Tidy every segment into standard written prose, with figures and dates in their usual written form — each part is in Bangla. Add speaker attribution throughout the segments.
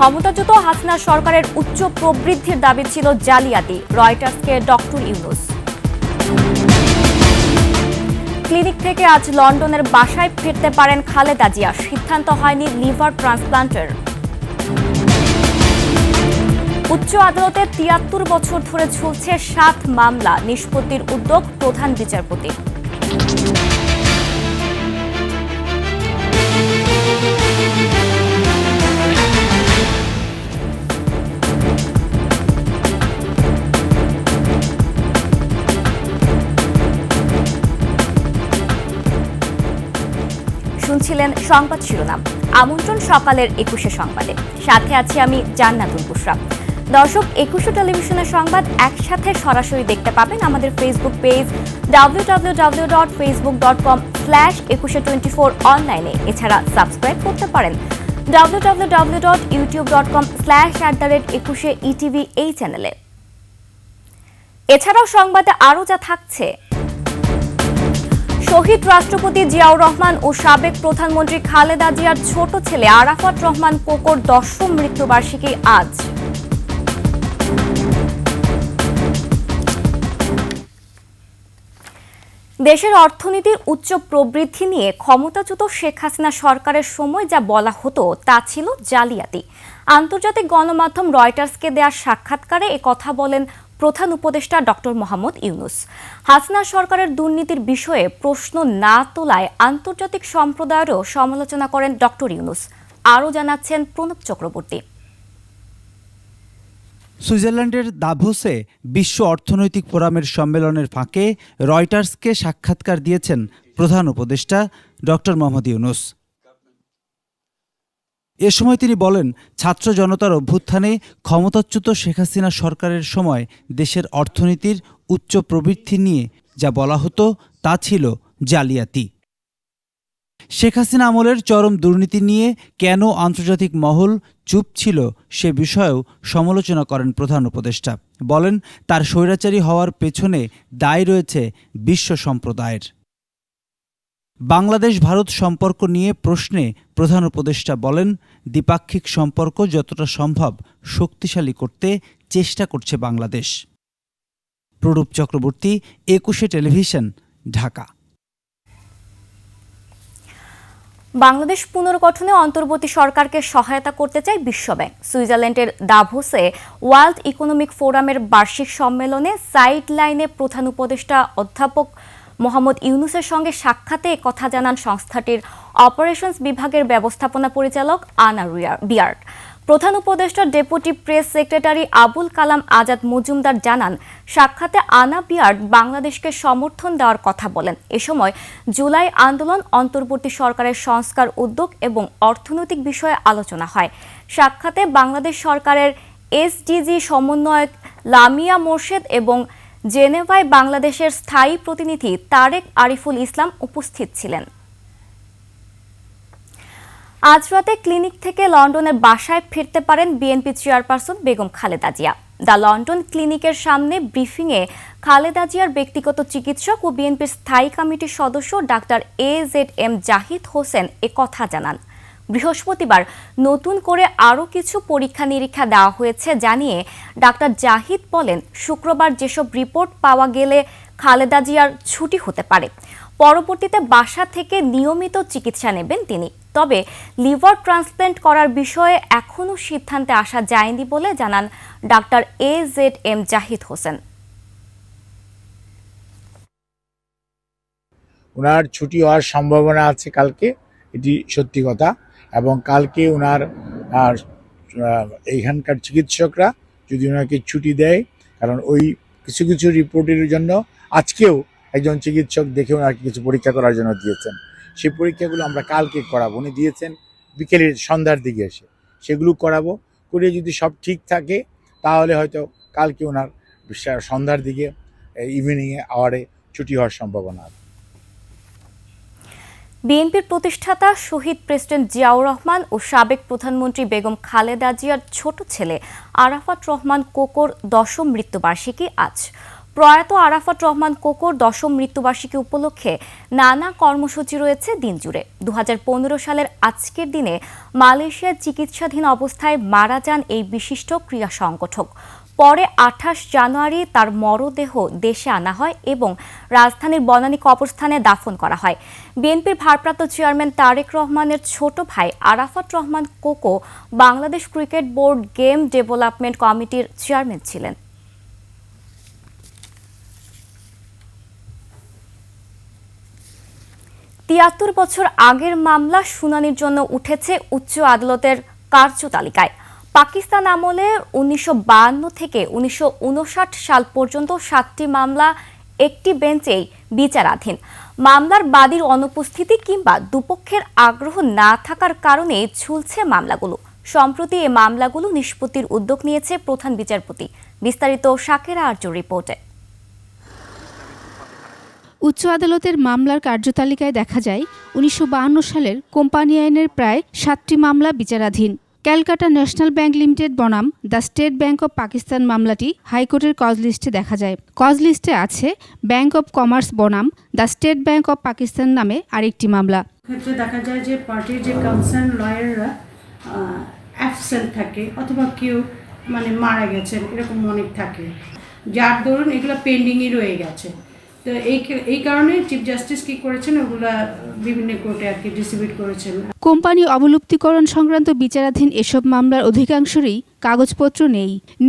Speaker 1: ক্ষমতাচ্যুত হাসিনা সরকারের উচ্চ প্রবৃদ্ধির দাবি ছিল জালিয়াতি, রয়টার্সকে ডক্টর ইউনূস। ক্লিনিক থেকে আজ লন্ডনের বাসায় ফিরতে পারেন খালেদা জিয়া, সিদ্ধান্ত হয়নি লিভার ট্রান্সপ্লান্টের। উচ্চ আদালতে ৭৩ বছর ধরে ঝুলছে ৭ মামলা, নিষ্পত্তির উদ্যোগ প্রধান বিচারপতি। শুনছিলেন সংবাদ শিরোনাম। আমন্ত্রণ সকালের ২১শে সংবাদে, সাথে আছি আমি জান্নাতুল বুশরা। দর্শক, ২১শে টেলিভিশনের সংবাদ একসাথে সরাসরি দেখতে পাবেন আমাদের ফেসবুক পেজ www.facebook.com/2124 অনলাইনে। এছাড়া সাবস্ক্রাইব করতে পারেন www.youtube.com/21ETV এই চ্যানেলে। এছাড়াও সংবাদে আরও যা থাকছে: শহীদ রাষ্ট্রপতি জিয়াউর রহমান ও সাবেক প্রধানমন্ত্রী খালেদা জিয়ার ছোট ছেলে আরাফাত রহমান কোকোর ১০ম মৃত্যুবার্ষিকী আজ। দেশের অর্থনীতির উচ্চ প্রবৃদ্ধি নিয়ে ক্ষমতাচ্যুত শেখ হাসিনা সরকারের সময় যা বলা হতো তা ছিল জালিয়াতি। আন্তর্জাতিক গণমাধ্যম রয়টার্সকে দেয়া সাক্ষাৎকারে একথা বলেন প্রধান উপদেষ্টা ডক্টর মোহাম্মদ ইউনূস। হাসিনা সরকারের দুর্নীতির বিষয়ে প্রশ্ন না তোলায় আন্তর্জাতিক সম্প্রদায়েরও সমালোচনা করেন ডক্টর ইউনূস। আরও জানাচ্ছেন প্রণব চক্রবর্তী।
Speaker 2: সুইজারল্যান্ডের দাভোসে বিশ্ব অর্থনৈতিক ফোরামের সম্মেলনের ফাঁকে রয়টার্সকে সাক্ষাৎকার দিয়েছেন প্রধান উপদেষ্টা ডক্টর মোহাম্মদ ইউনূস। এ সময় তিনি বলেন, ছাত্র জনতার অভ্যুত্থানে ক্ষমতাচ্যুত শেখ হাসিনা সরকারের সময় দেশের অর্থনীতির উচ্চ প্রবৃদ্ধি নিয়ে যা বলা হতো তা ছিল জালিয়াতি। শেখ হাসিনা আমলের চরম দুর্নীতি নিয়ে কেন আন্তর্জাতিক মহল চুপ ছিল সে বিষয়েও সমালোচনা করেন প্রধান উপদেষ্টা। বলেন, তার স্বৈরাচারী হওয়ার পেছনে দায় রয়েছে বিশ্ব সম্প্রদায়ের। বাংলাদেশ ভারত সম্পর্ক নিয়ে প্রশ্নে প্রধান উপদেষ্টা বলেন, দ্বিপাক্ষিক সম্পর্ক যতটা সম্ভব শক্তিশালী করতে চেষ্টা করছে বাংলাদেশ। প্রণব চক্রবর্তী, ২১শে টেলিভিশন, ঢাকা।
Speaker 1: বাংলাদেশ পুনর্গঠনে অন্তর্বর্তী সরকারকে সহায়তা করতে চায় বিশ্বব্যাংক। সুইজারল্যান্ডের দাভোসে ওয়ার্ল্ড ইকোনমিক ফোরামের বার্ষিক সম্মেলনে সাইড লাইনে প্রধান উপদেষ্টা অধ্যাপক মোহাম্মদ ইউনূসের সঙ্গে সাক্ষাতে একথা জানান সংস্থাটির অপারেশনস বিভাগের ব্যবস্থাপনা পরিচালক আনা বিয়ার্ড। প্রধান উপদেষ্টার deputy press secretary Abul Kalam Azad Majumdar জানান, সাক্ষাতে আনা বিয়ার্ড বাংলাদেশকে সমর্থন দেওয়ার কথা বলেন। এ সময় জুলাই আন্দোলন, অন্তর্বর্তী সরকারের সংস্কার উদ্যোগ এবং অর্থনৈতিক বিষয়ে আলোচনা হয়। সাক্ষাতে বাংলাদেশ সরকারের এসডিজি সমন্বয়ক লামিয়া মোর্শেদ এবং জেনেভায় বাংলাদেশের স্থায়ী প্রতিনিধি তারেক আরিফুল ইসলাম উপস্থিত ছিলেন। আজ রাতে ক্লিনিক থেকে লন্ডনের বাসায় ফিরতে পারেন BNP chairperson Begum Khaleda Zia. The London ক্লিনিকের সামনে ব্রিফিংয়ে খালেদা জিয়ার ব্যক্তিগত চিকিৎসক ও বিএনপির স্থায়ী কমিটির সদস্য ডাক্তার AZM জাহিদ হোসেন একথা জানান। বৃহস্পতিবার নতুন করে আরও কিছু পরীক্ষা নিরীক্ষা দেওয়া হয়েছে জানিয়ে ডাক্তার জাহিদ বলেন, শুক্রবার যেসব রিপোর্ট পাওয়া গেলে খালেদা জিয়ার ছুটি হতে পারে। পরবর্তীতে বাসা থেকে নিয়মিত চিকিৎসা নেবেন তিনি। তবে লিভার ট্রান্সপ্লান্ট করার বিষয়ে এখনও সিদ্ধান্তে আসা যায়নি বলে জানান ডাক্তার AZM জাহিদ হোসেন।
Speaker 3: ওনার ছুটি হওয়ার সম্ভাবনা আছে কালকে, এটি সত্যি কথা। এবং কালকে ওনার এইখানকার চিকিৎসকরা যদি ওনাকে ছুটি দেয়, কারণ ওই কিছু কিছু রিপোর্টের জন্য আজকেও একজন চিকিৎসক দেখে ওনাকে কিছু পরীক্ষা করার জন্য দিয়েছেন। সেই পরীক্ষাগুলো আমরা কালকে করাবো। উনি দিয়েছেন বিকেলের সন্ধ্যার দিকে এসে, সেগুলো করাবো। করে যদি সব ঠিক থাকে তাহলে হয়তো কালকে ওনার সন্ধ্যার দিকে ইভিনিংয়ে আওয়ারে ছুটি হওয়ার সম্ভাবনা আছে।
Speaker 1: বিএনপির প্রতিষ্ঠাতা শহীদ প্রেসিডেন্ট জিয়াউর রহমান ও সাবেক প্রধানমন্ত্রী বেগম খালেদা জিয়ার ছোট ছেলে আরাফাত রহমান কোকোর ১০ম মৃত্যুবার্ষিকী আজ। প্রয়াত আরাফাত রহমান কোকোর 10ম মৃত্যুবার্ষিকী উপলক্ষে নানা কর্মসূচি রয়েছে দিনজুড়ে। 2015 সালের আজকের দিনে মালয়েশিয়ার চিকিৎসাধীন অবস্থায় মারা যান এই বিশিষ্ট ক্রীড়া সংগঠক। পরে 28 জানুয়ারি তার মরদেহ দেশে আনা হয় এবং রাজধানীর বনানী কবরস্থানে দাফন করা হয়। বিএনপির ভারপ্রাপ্ত চেয়ারম্যান তারেক রহমানের ছোট ভাই Arafat Rahman cocoa Bangladesh cricket board game development কমিটির চেয়ারম্যান ছিলেন। তিয়াত্তর বছর আগের মামলা শুনানির জন্য উঠেছে উচ্চ আদালতের কার্যতালিকায়। পাকিস্তান আমলে 1952 থেকে 1959 সাল পর্যন্ত 7টি মামলা একটি বেঞ্চেই বিচারাধীন। মামলার বাদীর অনুপস্থিতি কিংবা দুপক্ষের আগ্রহ না থাকার কারণে ঝুলছে মামলাগুলো। সম্প্রতি এই মামলাগুলো নিষ্পত্তির উদ্যোগ নিয়েছে প্রধান বিচারপতি। বিস্তারিত শাকেরা আরজুর রিপোর্টে।
Speaker 4: উচ্চ আদালতের মামলার কার্যতালিকায় দেখা যায় 1952 সালের কোম্পানি আইনের প্রায় 7টি মামলা বিচারাধীন। ক্যালকাটা ন্যাশনাল ব্যাংক লিমিটেড বনাম the state bank of Pakistan মামলাটি হাইকোর্টের কজ লিস্টে দেখা যায়। কজ লিস্টে আছে ব্যাংক অব কমার্স বনাম the state bank of Pakistan নামে আরেকটি মামলা।
Speaker 5: ক্ষেত্রে দেখা যায় যে পার্টির যে কনসার্ন লয়াররা অ্যাবসেন্ট থাকে অথবা কেউ মারা গেছেন, এরকম অনেক থাকে, যার দরুন এগুলো পেন্ডিংই রয়ে গেছে। তো এই কারণে চিফ জাস্টিস কি করেছেন, ওগুলা বিভিন্ন কোর্টে আর কি ডিস্ট্রিবিউট করেছেন।
Speaker 4: কোম্পানি অবলুপ্তিকরণ সংক্রান্ত বিচারাধীন এসব মামলার অধিকাংশেরই কাগজপত্র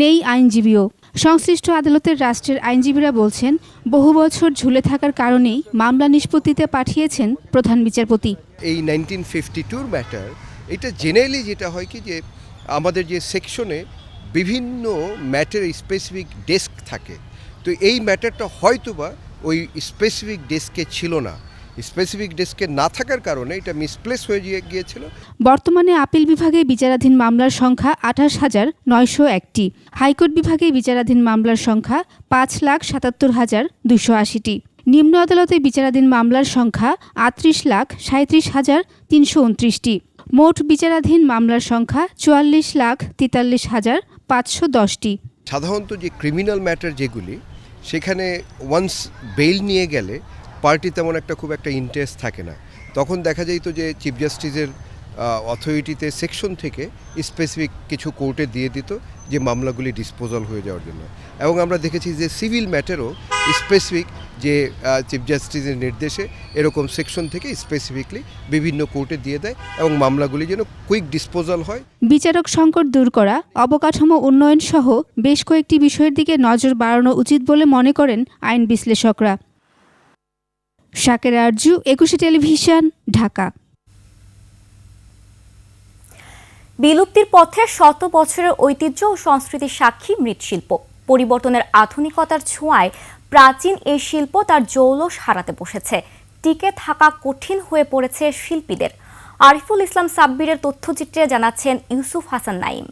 Speaker 4: নেই আইনজীবীও। সংশ্লিষ্ট আদালতের রাষ্ট্রের আইনজীবীরা বলছেন, বহু বছর ঝুলে থাকার কারণেই মামলা নিষ্পত্তিতে পাঠিয়েছেন প্রধান বিচারপতি।
Speaker 6: এই 1952 ম্যাটার, এটা জেনারেলি যেটা হয় কি যে আমাদের যে সেকশনে বিভিন্ন ম্যাটার স্পেসিফিক ডেস্ক থাকে, তো এই ম্যাটারটা হয়তোবা ওই স্পেসিফিক ডেস্কে ছিল না। স্পেসিফিক ডেস্কে না থাকার কারণে এটা মিসপ্লেস হয়ে গিয়েছিল।
Speaker 4: বর্তমানে আপিল বিভাগে বিচারাধীন মামলার সংখ্যা 28,901টি। হাইকোর্ট বিভাগে বিচারাধীন মামলার সংখ্যা 5,77,280টি। নিম্ন আদালতে বিচারাধীন মামলার সংখ্যা 38,37,329টি। মোট বিচারাধীন মামলার সংখ্যা 44,43,510টি।
Speaker 6: সাধারণত যে ক্রিমিনাল ম্যাটার যেগুলি, সেখানে ওয়ান্স বেইল নিয়ে গেলে পার্টি তেমন খুব একটা ইন্টারেস্ট থাকে না। তখন দেখা যাইতো যে চিফ জাস্টিসের অথরিটিতে সেকশন থেকে স্পেসিফিক কিছু কোর্টে দিয়ে দিত যে মামলাগুলি ডিসপোজাল হয়ে যাওয়ার জন্য। এবং আমরা দেখেছি যে সিভিল ম্যাটারও স্পেসিফিক যে চিফ জাস্টিসের নির্দেশে এরকম সেকশন থেকে স্পেসিফিকলি বিভিন্ন কোর্টে দিয়ে দেয় এবং মামলাগুলি যেন কুইক ডিসপোজাল হয়।
Speaker 4: বিচারক সংকট দূর করা, অবকাঠামো উন্নয়ন সহ বেশ কয়েকটি বিষয়ের দিকে নজর বাড়ানো উচিত বলে মনে করেন আইন বিশ্লেষকরা। শাকেরা আরজু, 21 টেলিভিশন, ঢাকা।
Speaker 1: বিলুপ্তির পথে শত বছরের ঐতিহ্য ও সংস্কৃতির সাক্ষী মৃৎশিল্প। পরিবর্তনের আধুনিকতার ছোঁয়ায় প্রাচীন এই শিল্প তার জৌলস হারাতে বসেছে। টিকে থাকা কঠিন হয়ে পড়েছে শিল্পীদের। আরিফুল ইসলাম সাব্বিরের তথ্যচিত্রে জানাচ্ছেন ইউসুফ হাসান নাইম।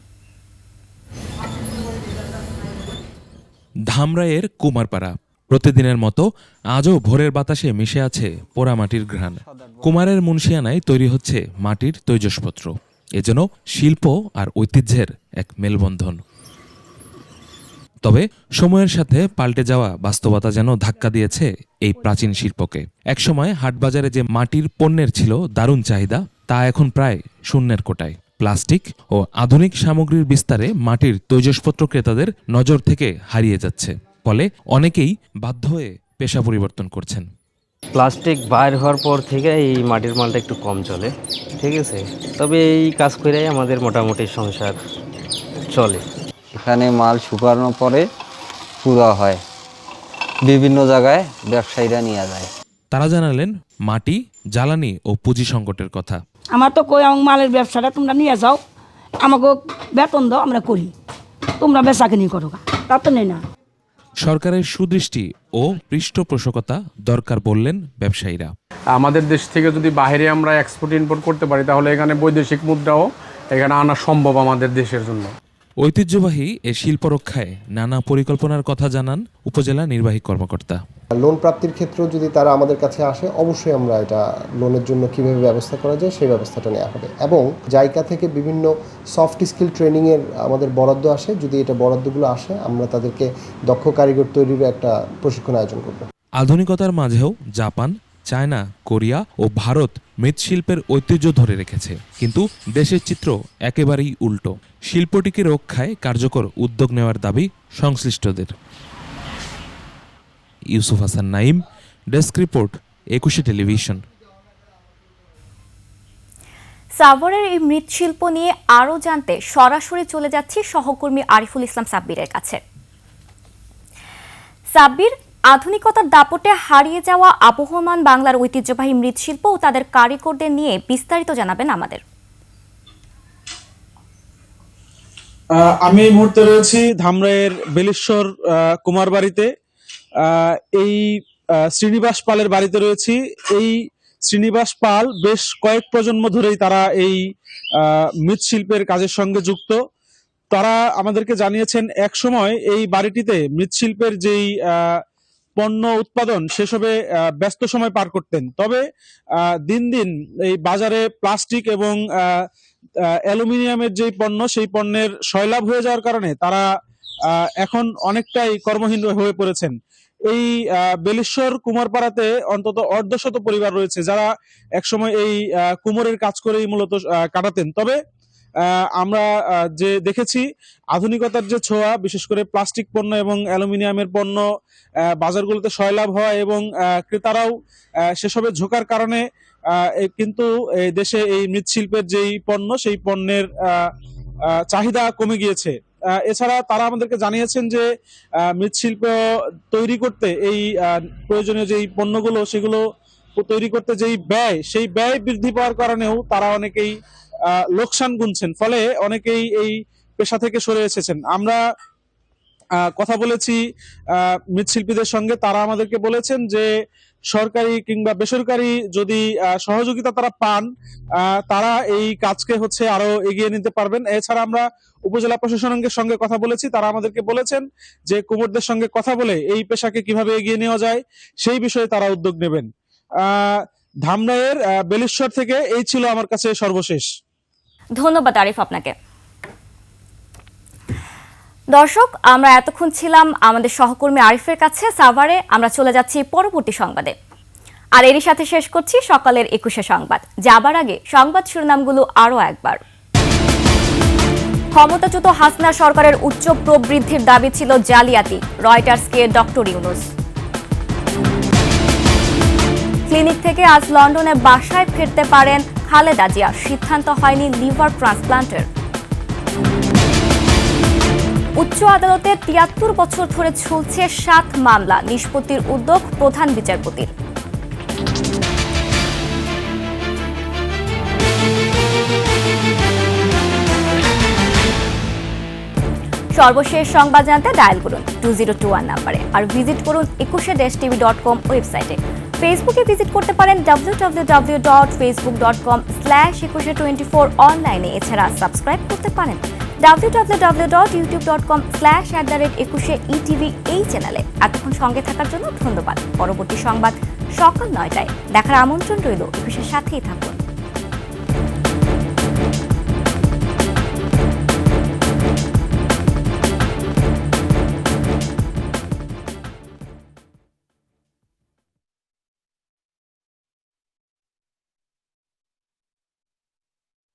Speaker 7: ধামরাইয়ের কুমারপাড়া, প্রতিদিনের মতো আজও ভোরের বাতাসে মিশে আছে পোড়ামাটির ঘ্রাণ। কুমারের মুন্সিয়ানায় তৈরি হচ্ছে মাটির তৈজসপত্র। এজন্য শিল্প আর ঐতিহ্যের এক মেলবন্ধন। তবে সময়ের সাথে পাল্টে যাওয়া বাস্তবতা যেন ধাক্কা দিয়েছে এই প্রাচীন শিল্পকে। একসময় হাটবাজারে যে মাটির পণ্যের ছিল দারুণ চাহিদা, তা এখন প্রায় শূন্যের কোটায়। প্লাস্টিক ও আধুনিক সামগ্রীর বিস্তারে মাটির তৈজসপত্র ক্রেতাদের নজর থেকে হারিয়ে যাচ্ছে। ফলে অনেকেই বাধ্য হয়ে পেশা পরিবর্তন করছেন।
Speaker 8: প্লাস্টিক বাইর হওয়ার পর থেকে এই মাটির মালটা একটু কম চলে, ঠিক আছে। তবে এই কাজ করেই আমাদের মোটামুটি সংসার চলে।
Speaker 9: এখানে মাল শুকানোর পরে পুরা হয়, বিভিন্ন জায়গায় ব্যবসায়ীরা নিয়ে যায়।
Speaker 7: তারা জানালেন মাটি, জ্বালানি ও পুঁজি সংকটের কথা।
Speaker 10: আমার তো কই আমার মালের ব্যবসাটা তোমরা নিয়ে যাও, আমাকে বেতন দাও, আমরা করি, তোমরা বেচাকেনি করো, তা তো নেই না।
Speaker 7: সরকারের সুদৃষ্টি ও পৃষ্ঠপোষকতা দরকার বললেন ব্যবসায়ীরা।
Speaker 11: আমাদের দেশ থেকে যদি বাইরে আমরা এক্সপোর্ট ইম্পোর্ট করতে পারি, তাহলে এখানে বৈদেশিক মুদ্রাও এখানে আনা সম্ভব আমাদের দেশের জন্য।
Speaker 7: ঐতিহ্যবাহী এ শিল্প রক্ষায় নানা পরিকল্পনার কথা জানান উপজেলা নির্বাহী কর্মকর্তা।
Speaker 12: লোন প্রাপ্তির ক্ষেত্রেও যদি তারা আমাদের কাছে আসে, অবশ্যই আমরা এটা লোনের জন্য কীভাবে ব্যবস্থা করা যায় সেই ব্যবস্থাটা নেওয়া হবে। এবং জাইকা থেকে বিভিন্ন সফট স্কিল ট্রেনিংয়ের আমাদের বরাদ্দ আসে, যদি এটা বরাদ্দগুলো আসে আমরা তাদেরকে দক্ষ কারিগর তৈরির একটা প্রশিক্ষণ আয়োজন করব।
Speaker 7: আধুনিকতার মাঝেও জাপান, চায়না, কোরিয়া ও ভারত মৃৎশিল্পের ঐতিহ্য ধরে রেখেছে, কিন্তু দেশের চিত্র একেবারেই উল্টো। শিল্পটিকে রক্ষায় কার্যকর উদ্যোগ নেওয়ার দাবি সংশ্লিষ্টদের। Yusuf Hasan Naim, desk report, 21 television.
Speaker 1: সাভারের এই মৃৎশিল্প নিয়ে আরও জানতে সরাসরি চলে যাচ্ছি সহকর্মী আরিফুল ইসলাম সাব্বিরের কাছে। সাব্বির, আধুনিকতার দাপটে হারিয়ে যাওয়া আবহমান বাংলার ঐতিহ্যবাহী মৃৎশিল্প ও তাদের কারিগরদের নিয়ে বিস্তারিত জানাবেন আমাদের।
Speaker 13: আমি এই মুহূর্তে রয়েছি ধামরাইয়ের বেলেশ্বর কুমার বাড়িতে। এই শ্রীনিবাস পালের বাড়িতে রয়েছি। এই শ্রীনিবাস পাল বেশ কয়েক প্রজন্ম ধরেই তারা এই মৃৎশিল্পের কাজের সঙ্গে যুক্ত। তারা আমাদেরকে জানিয়েছেন এক সময় এই বাড়িটিতে মৃৎশিল্পের যেই পণ্য উৎপাদন সেসবে ব্যস্ত সময় পার করতেন। তবে দিন দিন এই বাজারে প্লাস্টিক এবং অ্যালুমিনিয়ামের যেই পণ্য, সেই পণ্যের সয়লাভ হয়ে যাওয়ার কারণে তারা এখন অনেকটাই কর্মহীন হয়ে পড়েছেন। এই বেলেশ্বর কুমারপাড়াতে অন্তত অর্ধশত পরিবার রয়েছে যারা একসময় এই কুমোরের কাজ করেই মূলত কাটাতেন। তবে আমরা যে দেখেছি আধুনিকতার যে ছোঁয়া, বিশেষ করে প্লাস্টিক পণ্য এবং অ্যালুমিনিয়ামের পণ্য বাজারগুলোতে সয়লাভ হয় এবং ক্রেতারাও সেসবে ঝোঁকার কারণে কিন্তু দেশে এই মৃৎশিল্পের যেই পণ্য, সেই পণ্যের চাহিদা কমে গিয়েছে। এছাড়া তারা আমাদেরকে জানিয়েছেন যে মৃৎশিল্প তৈরি করতে এই প্রয়োজনীয় যেই পণ্যগুলো সেগুলো তৈরি করতে যেই ব্যয়, সেই ব্যয় বৃদ্ধি পাওয়ার কারণেও তারা অনেকেই লোকসান গুনছেন, ফলে অনেকেই এই পেশা থেকে সরে এসেছেন। আমরা কথা বলেছি মৃৎশিল্পীদের সঙ্গে, তারা আমাদেরকে বলেছেন যে সরকারি কিংবা বেসরকারি যদি সহযোগিতা তারা পান, তারা এই কাজকে আরো এগিয়ে নিতে পারবেন। এছাড়া আমরা উপজেলা প্রশাসনের সঙ্গে কথা বলেছি, তারা আমাদেরকে বলেছেন যে কুমোরদের সঙ্গে কথা বলে এই পেশাকে কিভাবে এগিয়ে নেওয়া যায় সেই বিষয়ে তারা উদ্যোগ নেবেন। ধামরাইয়ের বেলেশ্বর থেকে এই ছিল আমার কাছে সর্বশেষ।
Speaker 1: ধন্যবাদ আরিফ আপনাকে। দর্শক, আমরা এতক্ষণ ছিলাম আমাদের সহকর্মী আরিফের কাছে সাভারে। আমরা চলে যাচ্ছি পরবর্তী সংবাদে, আর এরই সাথে শেষ করছি সকালের 21 সংবাদ। যাবার আগে সংবাদ শিরোনামগুলো আরও একবার। ক্ষমতাচ্যুত হাসিনা সরকারের উচ্চ প্রবৃদ্ধির দাবি ছিল জালিয়াতি, রয়টার্সকে ডক্টর ইউনূস। ক্লিনিক থেকে আজ লন্ডনে বাসায় ফিরতে পারেন খালেদা জিয়া, সিদ্ধান্ত হয়নি লিভার ট্রান্সপ্লান্টের। উচ্চ আদালতে ৭৩ বছর ধরে চলছে ৭ মামলা, নিষ্পত্তির উদ্যোগ প্রধান বিচারপতির। সর্বশেষ সংবাদ জানতে ডায়াল করুন 2021 নম্বরে, আর ভিজিট করুন 21tv.com ওয়েবসাইটে। ফেসবুকে ভিজিট করতে পারেন www.facebook.com/2124 অনলাইনে। এছাড়া সাবস্ক্রাইব করতে পারেন www.youtube.com/21etv এই চ্যানেলে। এতক্ষণ সঙ্গে থাকার জন্য ধন্যবাদ। পরবর্তী সংবাদ সকাল ৯টায় দেখার আমন্ত্রণ রইল। 21-এর সাথেই থাকুন।